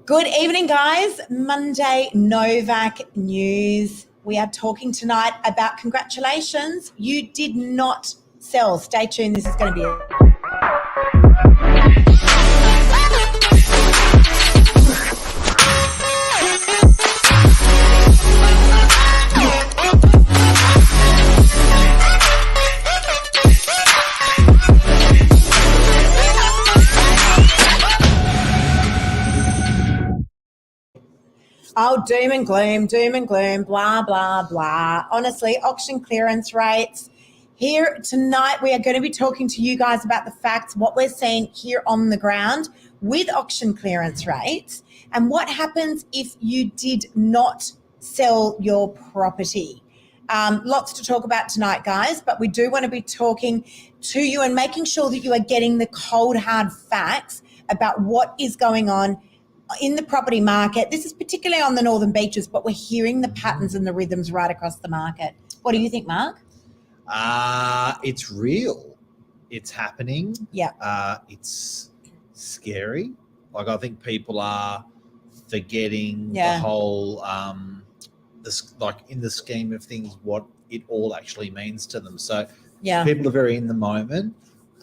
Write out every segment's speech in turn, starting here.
Good evening, guys. Monday Novak news. We are talking tonight about congratulations. You did not sell. Stay tuned. This is going to be it. Oh, doom and gloom, blah, blah, blah. Honestly, auction clearance rates. Here tonight, we are going to be talking to you guys about the facts, what we're seeing here on the ground with auction clearance rates, and what happens if you did not sell your property. Lots to talk about tonight, guys, but we do want to be talking to you and making sure that you are getting the cold, hard facts about what is going on in the property market. This is particularly on the Northern Beaches, but we're hearing the patterns and the rhythms right across the market. What do you think, Mark? It's real. It's happening. Yeah. It's scary. Like, I think people are forgetting the whole, like in the scheme of things, what it all actually means to them. So people are very in the moment.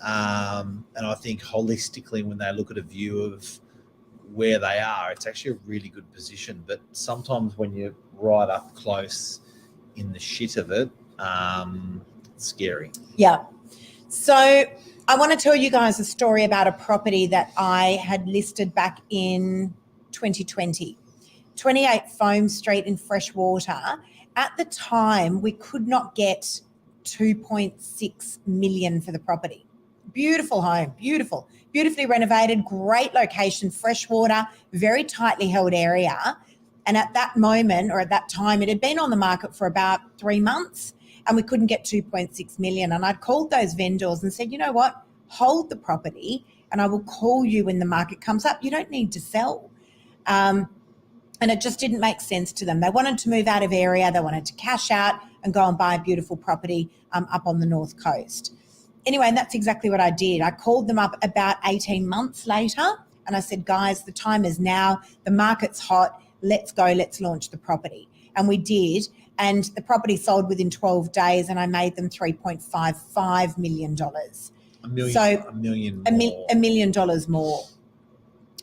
And I think holistically, when they look at a view of where they are, it's actually a really good position. But sometimes when you're right up close in the shit of it, it's scary. Yeah. So I want to tell you guys a story about a property that I had listed back in 2020, 28 Foam Street in Freshwater. At the time, we could not get 2.6 million for the property. Beautiful home, beautifully renovated, great location, Freshwater, very tightly held area. And at that moment, or at that time, it had been on the market for about 3 months and we couldn't get 2.6 million. And I'd called those vendors and said, you know what, hold the property and I will call you when the market comes up. You don't need to sell. And it just didn't make sense to them. They wanted to move out of area. They wanted to cash out and go and buy a beautiful property up on the North Coast. Anyway, and that's exactly what I did. I called them up about 18 months later and I said, guys, the time is now. The market's hot. Let's go. Let's launch the property. And we did. And the property sold within 12 days and I made them $3.55 million. A million more. $1 million more.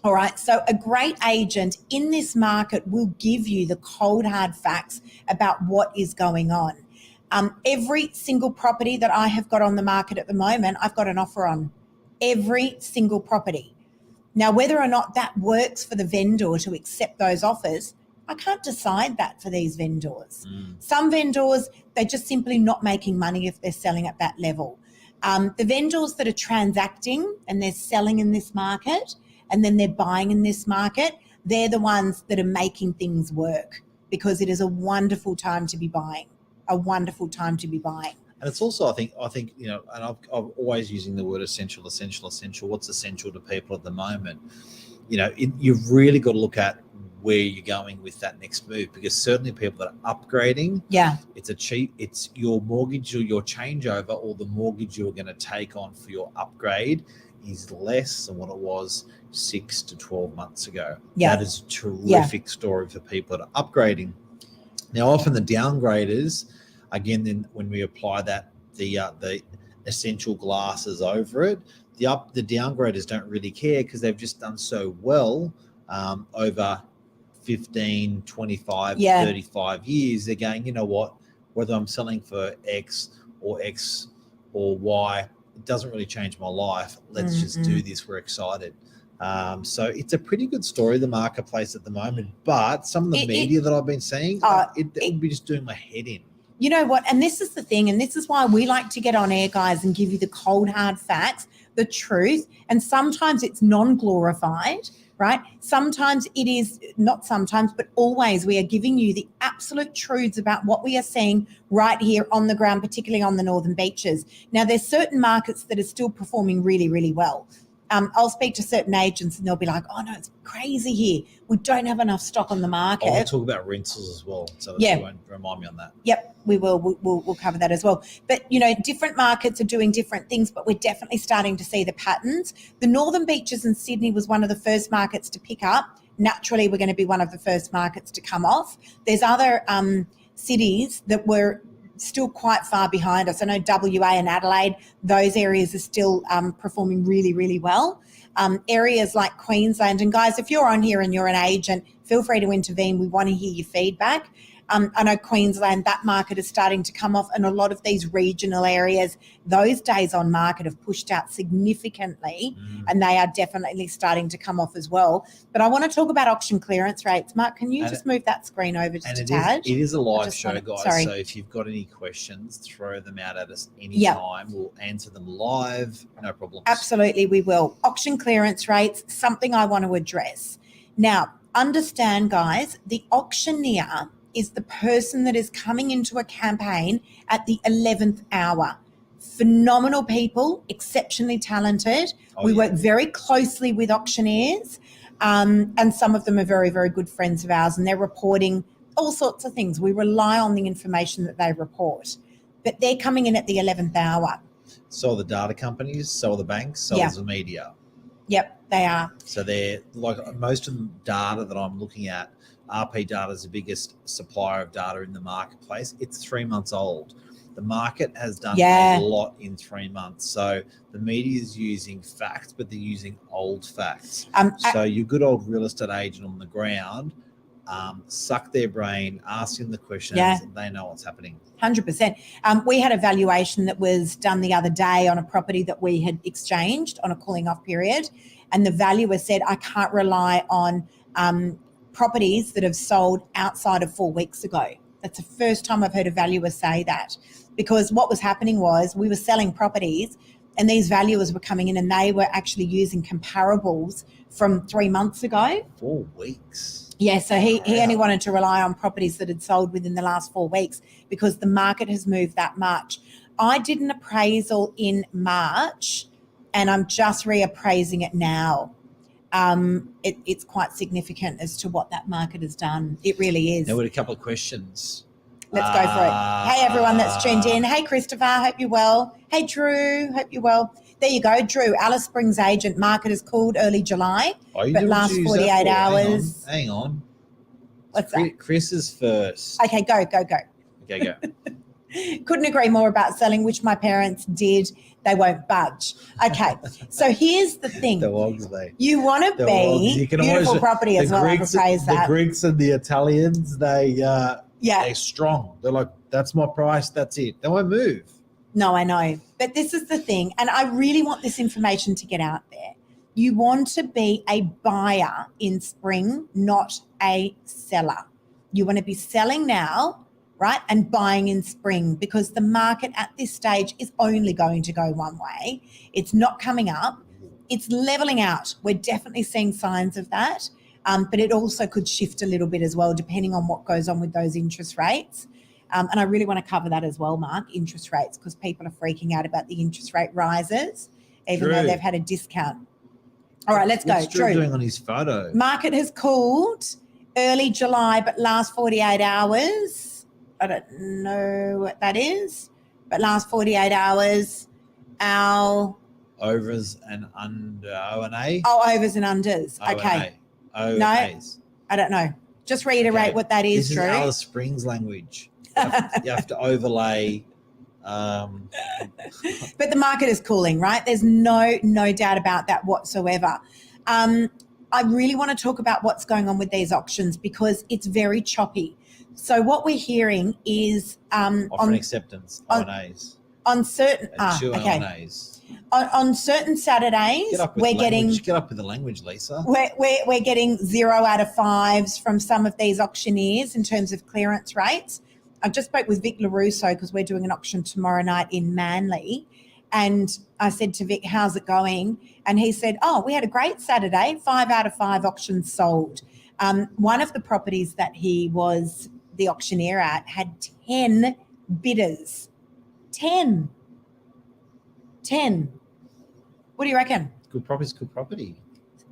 All right. So a great agent in this market will give you the cold, hard facts about what is going on. Every single property that I have got on the market at the moment, I've got an offer on. Every single property. Now, whether or not that works for the vendor to accept those offers, I can't decide that for these vendors. Some vendors, they're just simply not making money if they're selling at that level. The vendors that are transacting and they're selling in this market and then they're buying in this market, they're the ones that are making things work because it is a wonderful time to be buying. A wonderful time to be buying. And it's also, I think, you know, and I'm always using the word essential. What's essential to people at the moment? You know, you've really got to look at where you're going with that next move, because certainly people that are upgrading, it's your mortgage or your changeover or the mortgage you're going to take on for your upgrade is less than what it was 6 to 12 months ago. That is a terrific story for people that are upgrading. Now, often the downgraders, again, then when we apply that, the essential glasses over it, the downgraders don't really care because they've just done so well over 15, 25, 35 years. They're going, you know what, whether I'm selling for X or Y, it doesn't really change my life. Let's just do this. We're excited. So it's a pretty good story, the marketplace at the moment. But some of the media that I've been seeing, it would be just doing my head in. You know what? And this is the thing, and this is why we like to get on air, guys, and give you the cold, hard facts, the truth. And sometimes it's non-glorified, right? Sometimes it is, not sometimes, but always we are giving you the absolute truths about what we are seeing right here on the ground, particularly on the Northern Beaches. Now, there's certain markets that are still performing really, really well. I'll speak to certain agents and they'll be like, oh, no, it's crazy here. We don't have enough stock on the market. We'll talk about rentals as well. So you won't remind me on that. Yep, we will. We'll cover that as well. But, you know, different markets are doing different things, but we're definitely starting to see the patterns. The Northern Beaches in Sydney was one of the first markets to pick up. naturally we're going to be one of the first markets to come off. There's other cities that were still quite far behind us. I know WA and Adelaide, those areas are still performing really, really well. Areas like Queensland, and guys, if you're on here and you're an agent, feel free to intervene. We want to hear your feedback. I know Queensland, that market is starting to come off, and a lot of these regional areas, those days on market have pushed out significantly, and they are definitely starting to come off as well. But I want to talk about auction clearance rates. Mark, can you just move that screen over just a tad? It is a live show, guys, so if you've got any questions, throw them out at us anytime. We'll answer them live, no problem. Absolutely, we will. Auction clearance rates, something I want to address. Now, understand, guys, the auctioneer is the person that is coming into a campaign at the 11th hour. Phenomenal people, exceptionally talented. We work very closely with auctioneers, and some of them are very, very good friends of ours, and they're reporting all sorts of things. We rely on the information that they report, but they're coming in at the 11th hour. So are the data companies, so are the banks, so is the media. Yep, they are. So they're like most of the data that I'm looking at. RP Data is the biggest supplier of data in the marketplace. It's 3 months old. The market has done a lot in 3 months. So the media is using facts, but they're using old facts. So your good old real estate agent on the ground, suck their brain, ask them the questions, and they know what's happening. 100%. We had a valuation that was done the other day on a property that we had exchanged on a cooling off period, and the valuer said, I can't rely on properties that have sold outside of 4 weeks ago. That's the first time I've heard a valuer say that, because what was happening was we were selling properties and these valuers were coming in and they were actually using comparables from 3 months ago. 4 weeks. Yeah, so he only wanted to rely on properties that had sold within the last 4 weeks because the market has moved that much. I did an appraisal in March and I'm just reappraising it now. It's quite significant as to what that market has done. It really is. Now, we had a couple of questions. Let's go for it. Hey, everyone that's tuned in. Hey, Christopher, hope you're well. Hey, Drew, hope you're well. There you go, Drew. Alice Springs agent. Market is called early July, but last 48 hours. Hang on. What's that? Chris is first. Okay, go. Okay, go. Couldn't agree more about selling, which my parents did. They won't budge. Okay, so here's the thing. The wogs, they. You want to be beautiful property as well. I've appraised that. The Greeks and the Italians, they're strong. They're like, that's my price. That's it. They won't move. No, I know. But this is the thing, and I really want this information to get out there. You want to be a buyer in spring, not a seller. You want to be selling now, right, and buying in spring, because the market at this stage is only going to go one way. It's not coming up. It's leveling out. We're definitely seeing signs of that, but it also could shift a little bit as well, depending on what goes on with those interest rates. And I really want to cover that as well, Mark, interest rates, because people are freaking out about the interest rate rises, even though they've had a discount. All right, let's go. What's Drew doing on his photo? Market has cooled early July, but last 48 hours, I don't know what that is, but last 48 hours, our overs and under O&A? Oh, overs and unders. Okay. O&A. No, I don't know. Just reiterate what that is, Drew. This is Alice Springs language. You have to overlay. But the market is cooling, right? There's no doubt about that whatsoever. I really want to talk about what's going on with these auctions because it's very choppy. So what we're hearing is offering acceptance O&As on certain O&As. On certain Saturdays, we're getting get up with the language, Lisa. We're getting 0 out of 5s from some of these auctioneers in terms of clearance rates. I just spoke with Vic LaRusso because we're doing an auction tomorrow night in Manly. And I said to Vic, how's it going? And he said, we had a great Saturday, 5 out of 5 auctions sold. One of the properties that he was the auctioneer at had 10 bidders. 10. What do you reckon? Good property is good property.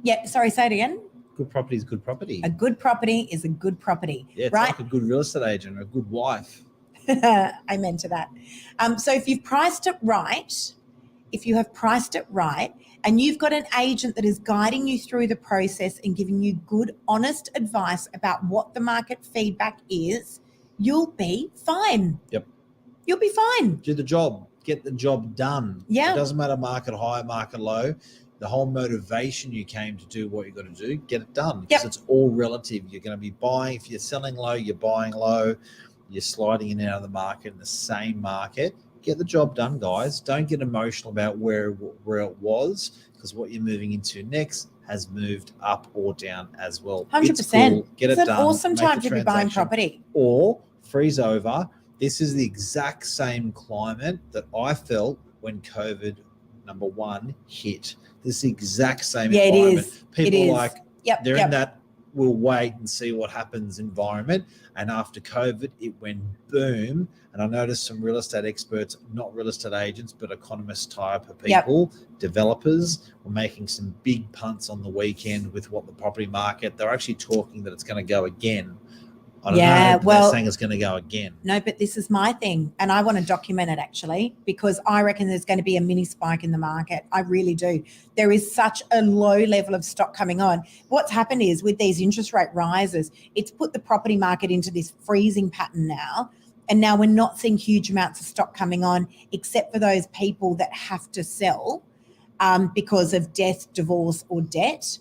Yeah, sorry, say it again. Good property is good property. A good property is a good property. Yeah, it's right? like a good real estate agent or a good wife. Amen to that. So if you've priced it right, if you have priced it right and you've got an agent that is guiding you through the process and giving you good, honest advice about what the market feedback is, you'll be fine. Yep. You'll be fine. Do the job. Get the job done. Yeah. It doesn't matter market high, market low. The whole motivation you came to do what you got to do, get it done. Because it's all relative. You're going to be buying. If you're selling low, you're buying low. You're sliding in and out of the market in the same market. Get the job done, guys. Don't get emotional about where it was, because what you're moving into next has moved up or down as well. 100%. It's cool. Get it done. It's an awesome time to be buying property. Or freeze over. This is the exact same climate that I felt when COVID #1 hit. This is the exact same environment. It is. People are like, they're in that we'll wait and see what happens environment. And after COVID, it went boom. And I noticed some real estate experts, not real estate agents, but economist type of people, developers, were making some big punts on the weekend with what the property market, they're actually talking that it's going to go again. I don't know, but they're saying it's going to go again. No, but this is my thing, and I want to document it actually, because I reckon there's going to be a mini spike in the market. I really do. There is such a low level of stock coming on. What's happened is with these interest rate rises, it's put the property market into this freezing pattern now, and now we're not seeing huge amounts of stock coming on, except for those people that have to sell because of death, divorce, or debt.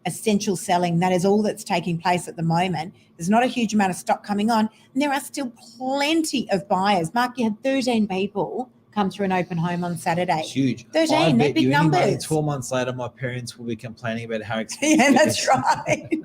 Essential selling, that is all that's taking place at the moment. There's not a huge amount of stock coming on, and there are still plenty of buyers. Mark, you had 13 people come through an open home on Saturday. It's huge. 13, they're big numbers. 12 months later, my parents will be complaining about how expensive Yeah, that's right.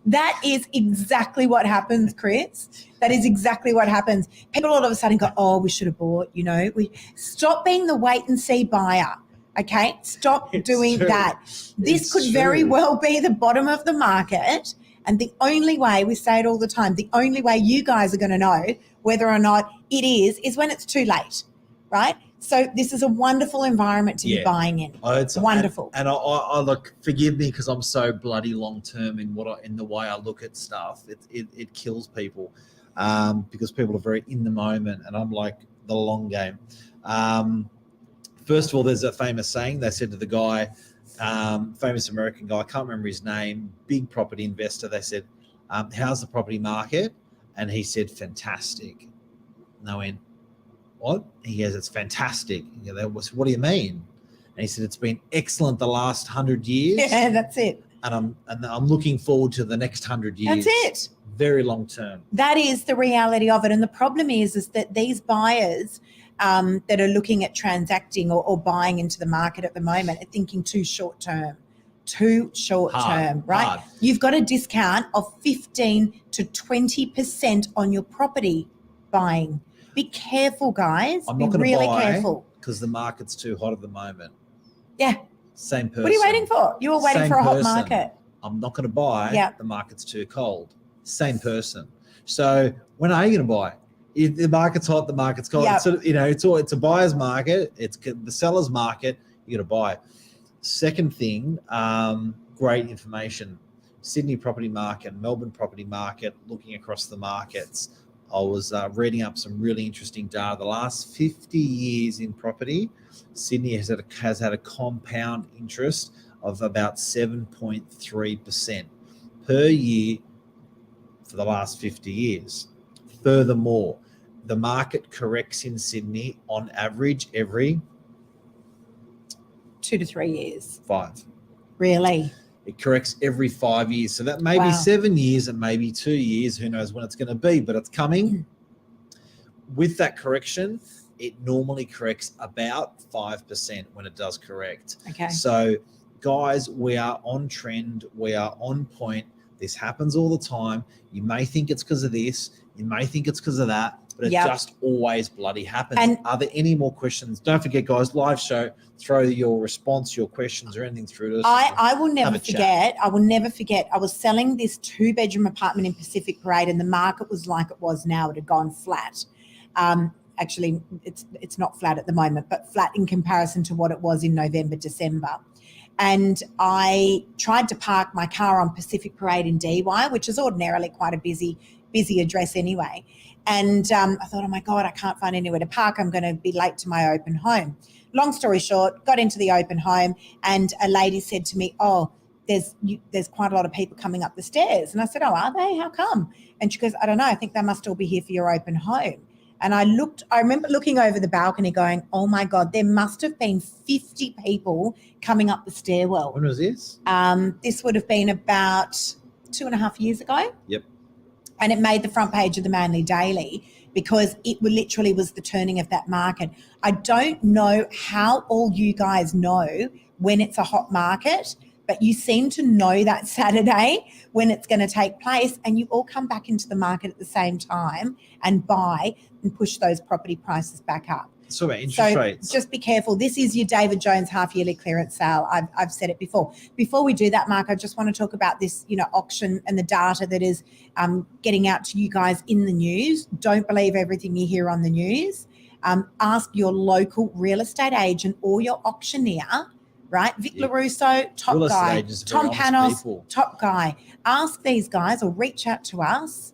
That is exactly what happens, Chris. That is exactly what happens. People all of a sudden go, oh, we should have bought, we stop being the wait and see buyer. Okay, stop doing that. This could very well be the bottom of the market. And the only way, we say it all the time, the only way you guys are going to know whether or not it is when it's too late, right? So this is a wonderful environment to be buying in. Oh, it's wonderful. And I look, forgive me because I'm so bloody long-term in the way I look at stuff. It kills people because people are very in the moment, and I'm like the long game. First of all, there's a famous saying. They said to the guy, famous American guy, I can't remember his name, big property investor. They said, how's the property market? And he said, fantastic. And they went, what? He goes, it's fantastic. You know, what do you mean? And he said, it's been excellent the last 100 years. Yeah, that's it. And I'm looking forward to the next 100 years. That's it. Very long term. That is the reality of it. And the problem is that these buyers that are looking at transacting or buying into the market at the moment are thinking too short term, right? Hard. You've got a discount of 15 to 20% on your property buying. Be careful, guys. I'm Be not going to really buy careful because the market's too hot at the moment. Yeah. Same person. What are you waiting for? You were waiting for a hot market. I'm not going to buy. The market's too cold. Same person. So when are you going to buy? If the market's hot, the market's cold. Yep. It's a buyer's market. It's the seller's market. You got to buy. Second thing, great information. Sydney property market, Melbourne property market. Looking across the markets, I was reading up some really interesting data. The last 50 years in property, Sydney has had a compound interest of about 7.3% per year for the last 50 years. Furthermore, the market corrects in Sydney on average every 2 to 3 years. 5. Really? It corrects every 5 years. So that may be 7 years and maybe 2 years. Who knows when it's going to be, but it's coming. With that correction, it normally corrects about 5% when it does correct. Okay. So, guys, we are on trend. We are on point. This happens all the time. You may think it's because of this. You may think it's because of that, but it just always bloody happens. And are there any more questions? Don't forget, guys, live show, throw your response, your questions or anything through to us. I will never forget. I will never forget. I was selling this 2-bedroom apartment in Pacific Parade, and the market was like it was now. It had gone flat. Actually, it's not flat at the moment, but flat in comparison to what it was in November, December. And I tried to park my car on Pacific Parade in Dee Why, which is ordinarily quite a busy address anyway. And I thought, oh my God, I can't find anywhere to park. I'm going to be late to my open home. long story short, got into the open home and a lady said to me, oh, there's quite a lot of people coming up the stairs. And I said, oh, are they? How come? And she goes, I don't know. I think they must all be here for your open home. And I remember looking over the balcony going, oh my God, there must have been 50 people coming up the stairwell. When was this? This would have been about 2.5 years ago. Yep. And it made the front page of the Manly Daily because it literally was the turning of that market. I don't know how all you guys know when it's a hot market, but you seem to know that Saturday when it's going to take place, and you all come back into the market at the same time and buy and push those property prices back up. So about interest rates. Just be careful. This is your David Jones half-yearly clearance sale. I've said it before. Before we do that, Mark, I just want to talk about this, auction and the data that is getting out to you guys in the news. Don't believe everything you hear on the news. Ask your local real estate agent or your auctioneer, right? Vic LaRusso, top real guy. Agents, Tom Panos, top guy. Ask these guys or reach out to us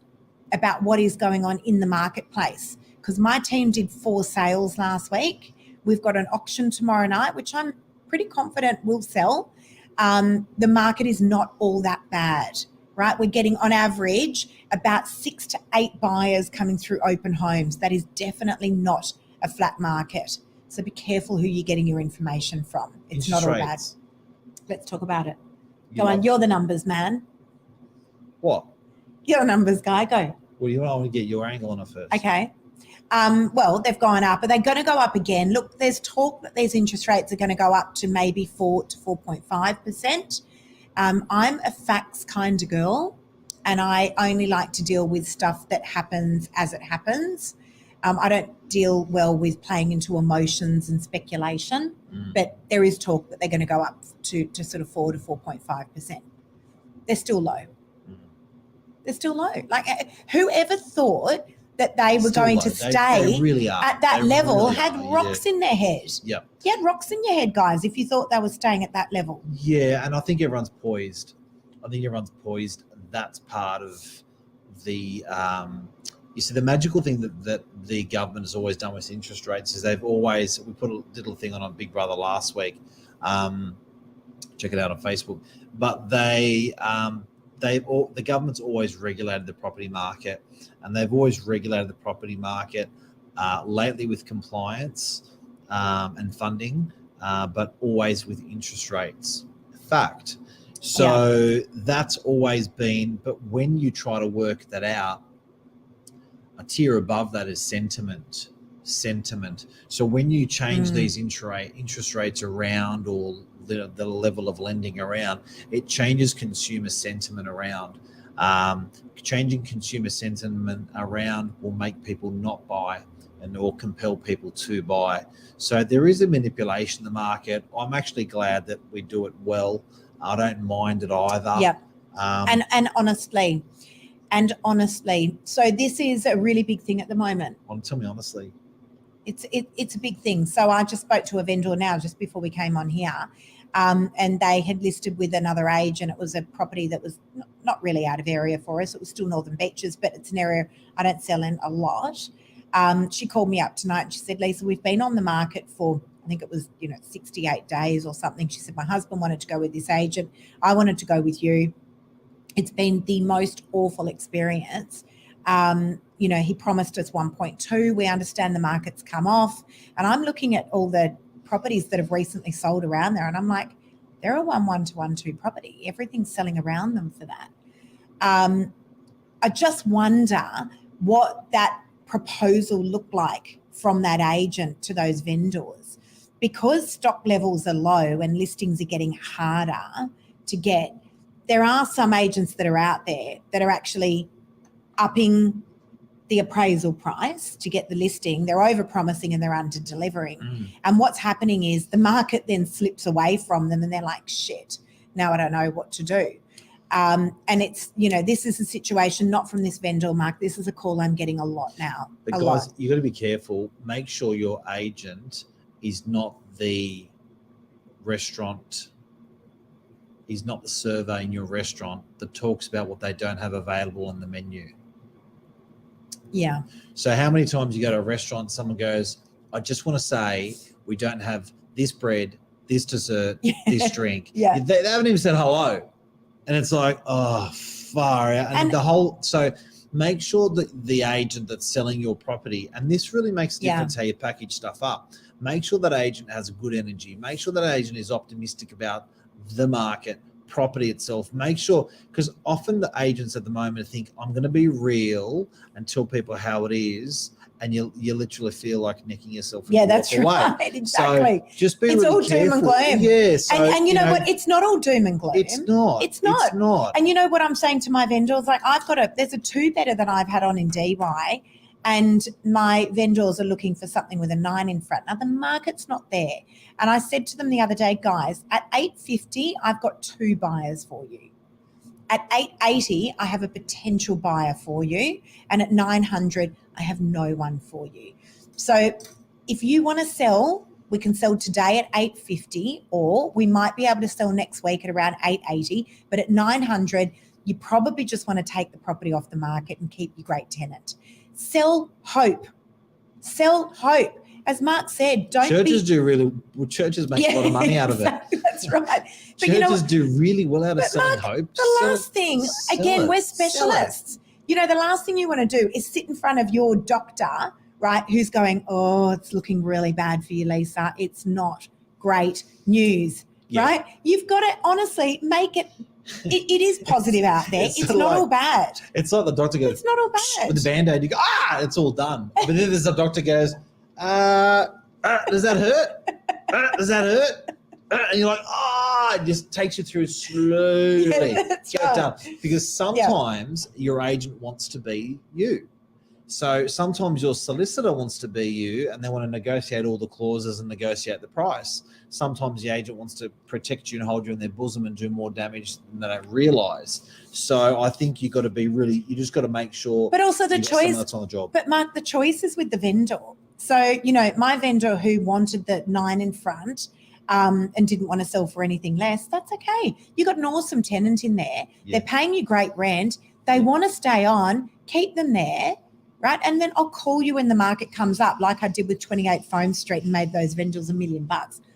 about what is going on in the marketplace. Because my team did 4 sales last week. We've got an auction tomorrow night, which I'm pretty confident will sell. The market is not all that bad, right? We're getting on average about 6 to 8 buyers coming through open homes. That is definitely not a flat market. So be careful who you're getting your information from. It's not all bad. Let's talk about it. Go on, you're the numbers man. What? You're the numbers guy, go. Well, I want to get your angle on it first. Okay. Well, they've gone up. Are they going to go up again? Look, there's talk that these interest rates are going to go up to maybe 4 to 4.5%. I'm a facts kind of girl, and I only like to deal with stuff that happens as it happens. I don't deal well with playing into emotions and speculation, but there is talk that they're going to go up to sort of 4 to 4.5%. They're still low. They're still low. Like, whoever thought that they were going to stay they really are. At that level really had are, rocks in their head. Yeah. You had rocks in your head, guys, if you thought they were staying at that level. Yeah, and I think everyone's poised. That's part of the you see, the magical thing that the government has always done with interest rates is we put a little thing on Big Brother last week. Check it out on Facebook. But the government's always regulated the property market, and they've always regulated the property market lately with compliance and funding, but always with interest rates. Fact. So that's always been, but when you try to work that out, a tier above that is sentiment. So when you change these interest rates around, or the level of lending around, it changes consumer sentiment around. Changing consumer sentiment around will make people not buy or compel people to buy. So there is a manipulation in the market. I'm actually glad that we do it well. I don't mind it either. Yeah. And honestly, so this is a really big thing at the moment. Well, tell me honestly. It's a big thing. So I just spoke to a vendor now just before we came on here, and they had listed with another agent. It was a property that was not really out of area for us. It was still Northern Beaches, but it's an area I don't sell in a lot. She called me up tonight and she said, Lisa, we've been on the market for, I think it was, 68 days or something. She said, my husband wanted to go with this agent. I wanted to go with you. It's been the most awful experience. He promised us 1.2. We understand the market's come off. And I'm looking at all the properties that have recently sold around there. And I'm like, they're a 1.1 to 1.2 property. Everything's selling around them for that. I just wonder what that proposal looked like from that agent to those vendors. Because stock levels are low and listings are getting harder to get, there are some agents that are out there that are actually upping the appraisal price to get the listing. They're over-promising and they're under-delivering. And what's happening is the market then slips away from them and they're like, shit, now I don't know what to do. And it's, this is a situation not from this vendor, Mark. This is a call I'm getting a lot now. But guys, you got to be careful. Make sure your agent is not the restaurant, is not the survey in your restaurant that talks about what they don't have available on the menu. Yeah. So how many times you go to a restaurant, someone goes, I just want to say we don't have this bread, this dessert, Yeah. this drink. Yeah. They haven't even said hello. And it's like, oh, far out. And so make sure that the agent that's selling your property, and this really makes a difference how you package stuff up. Make sure that agent has a good energy. Make sure that agent is optimistic about the market, property itself. Make sure, because often the agents at the moment think, I'm going to be real and tell people how it is. And you literally feel like necking yourself. Yeah, that's right. Exactly. So just be it's really all careful. doom and gloom. Yeah. So, and you know what? It's not all doom and gloom. It's not. It's not. It's not. And you know what I'm saying to my vendors? Like there's a 2-bedder that I've had on in DY, and my vendors are looking for something with a 9 in front. Now the market's not there. And I said to them the other day, guys, at $850, I've got 2 buyers for you. At $880, I have a potential buyer for you. And at $900, I have no one for you. So if you want to sell, we can sell today at $850, or we might be able to sell next week at around $880. But at $900, you probably just want to take the property off the market and keep your great tenant. Sell hope. Sell hope. As Mark said, churches make a lot of money out of it. That's right. But churches do really well out of selling Mark, hope. The last thing, again, we're specialists. The last thing you want to do is sit in front of your doctor, right, who's going, oh, it's looking really bad for you, Lisa. It's not great news, right? You've got to honestly make it. It is positive out there. It's not all bad. It's like the doctor goes, it's not all bad. With the Band-Aid, you go, it's all done. But then there's a doctor goes, does that hurt? Does that hurt? And you're like, it just takes you through slowly. That's right. Done. Because sometimes your agent wants to be you. So sometimes your solicitor wants to be you and they want to negotiate all the clauses and negotiate the price. Sometimes the agent wants to protect you and hold you in their bosom and do more damage than they don't realise. So I think you just got to make sure. But also the choice that's on the job. But Mark, the choice is with the vendor. So, my vendor who wanted the 9 in front and didn't want to sell for anything less, that's okay. You got an awesome tenant in there. Yeah. They're paying you great rent. They want to stay on, keep them there. Right. And then I'll call you when the market comes up, like I did with 28 Foam Street and made those vendors $1 million.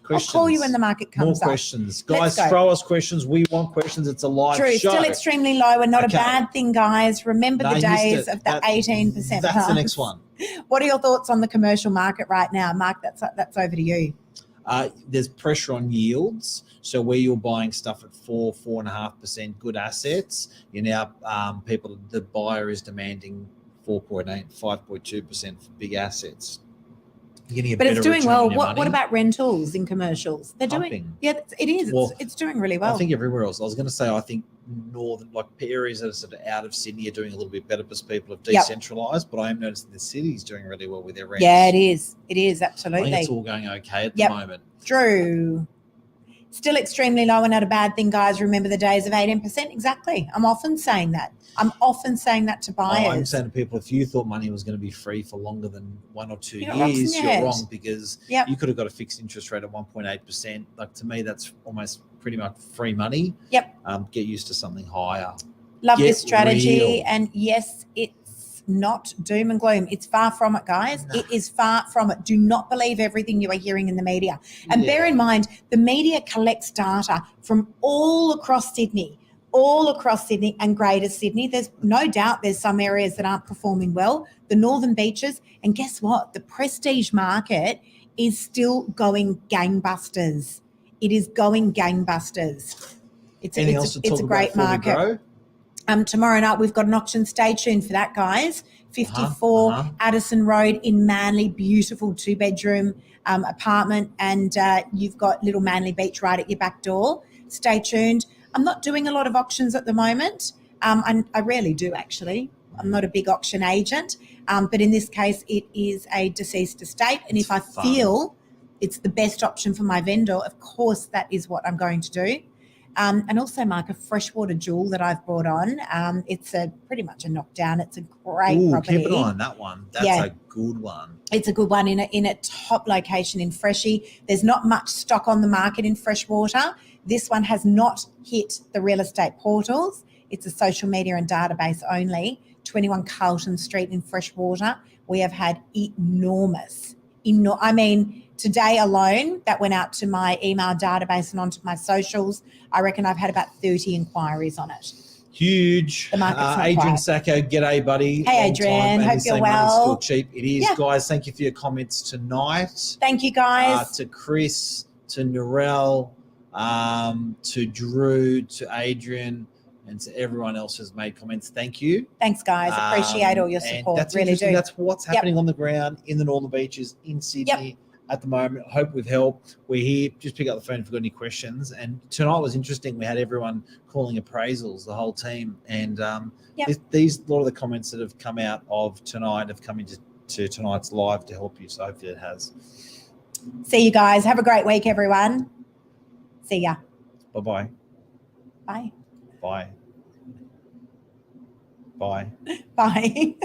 I'll call you when the market comes up. More questions. Guys, throw us questions. We want questions. It's a live show. Still extremely low and not a bad thing, guys. Remember the days of the 18%. That's the next one. What are your thoughts on the commercial market right now? Mark, that's over to you. There's pressure on yields. So where you're buying stuff at 4.5% good assets, you're now the buyer is demanding 4.8, 5.2% for big assets. But it's doing well. What about rentals in commercials? They're doing. Yeah, it is. It's doing really well. I think everywhere else. I was going to say, I think northern, like areas that are sort of out of Sydney are doing a little bit better because people have decentralised. But I am noticing the city's doing really well with their rents. Yeah, it is. It is, absolutely. I think it's all going okay at the moment. True. Still extremely low and not a bad thing, guys. Remember the days of 18%? Exactly. I'm often saying that. To buyers. I'm saying to people, if you thought money was going to be free for longer than 1 or 2 years, you're wrong, because you could have got a fixed interest rate of 1.8%. Like, to me, that's almost pretty much free money. Yep. Get used to something higher. Love this strategy. Real. And yes, it's not doom and gloom. It's far from it, guys. No. It is far from it. Do not believe everything you are hearing in the media. And bear in mind, the media collects data from all across Sydney and Greater Sydney. There's no doubt there's some areas that aren't performing well, the northern beaches. And guess what? The prestige market is still going gangbusters. It is going gangbusters. It's a great market. Tomorrow night we've got an auction. Stay tuned for that, guys. 54 Addison Road in Manly, beautiful 2-bedroom apartment, and you've got Little Manly Beach right at your back door. Stay tuned. I'm not doing a lot of auctions at the moment. I rarely do, actually. I'm not a big auction agent, but in this case, it is a deceased estate, and if I feel it's the best option for my vendor, of course, that is what I'm going to do. And also, Mark, a freshwater jewel that I've brought on. It's pretty much a knockdown. It's a great property. Keep an eye on that one. That's a good one. It's a good one in a top location in Freshie. There's not much stock on the market in freshwater. This one has not hit the real estate portals. It's a social media and database only. 21 Carlton Street in Freshwater. We have had enormous today alone, that went out to my email database and onto my socials. I reckon I've had about 30 inquiries on it. Huge. The market's not Adrian quiet. Sacco, g'day, buddy. Hey, Long Adrian. time, and Hope he's you're saying money's well. still cheap. It is, Yeah. guys. Thank you for your comments tonight. Thank you, guys. To Chris, to Narelle, to Drew, to Adrian, and to everyone else who's made comments. Thank you. Thanks, guys. Appreciate all your And support. that's Really interesting. do. That's what's happening on the ground in the Northern Beaches in Sydney at the moment. Hope we've helped. We're here. Just pick up the phone if you've got any questions. And tonight was interesting. We had everyone calling appraisals, the whole team. And these a lot of the comments that have come out of tonight have come into tonight's live to help you. So hopefully it has. See you guys. Have a great week, everyone. See ya. Bye-bye. Bye. Bye. Bye. Bye.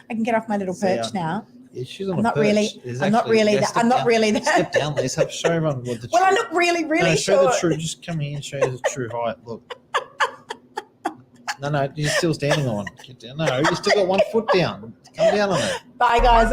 I can get off my little perch now. Yeah, she's on I'm a not perch. really. I'm not really that. I'm not really that. Step down, Liz. Show everyone what the Well, I look really, really show short. the true. Just come here and show you the true height. Look. No, you're still standing on. Get down. No, you still got 1 foot down. Come down on it. Bye, guys.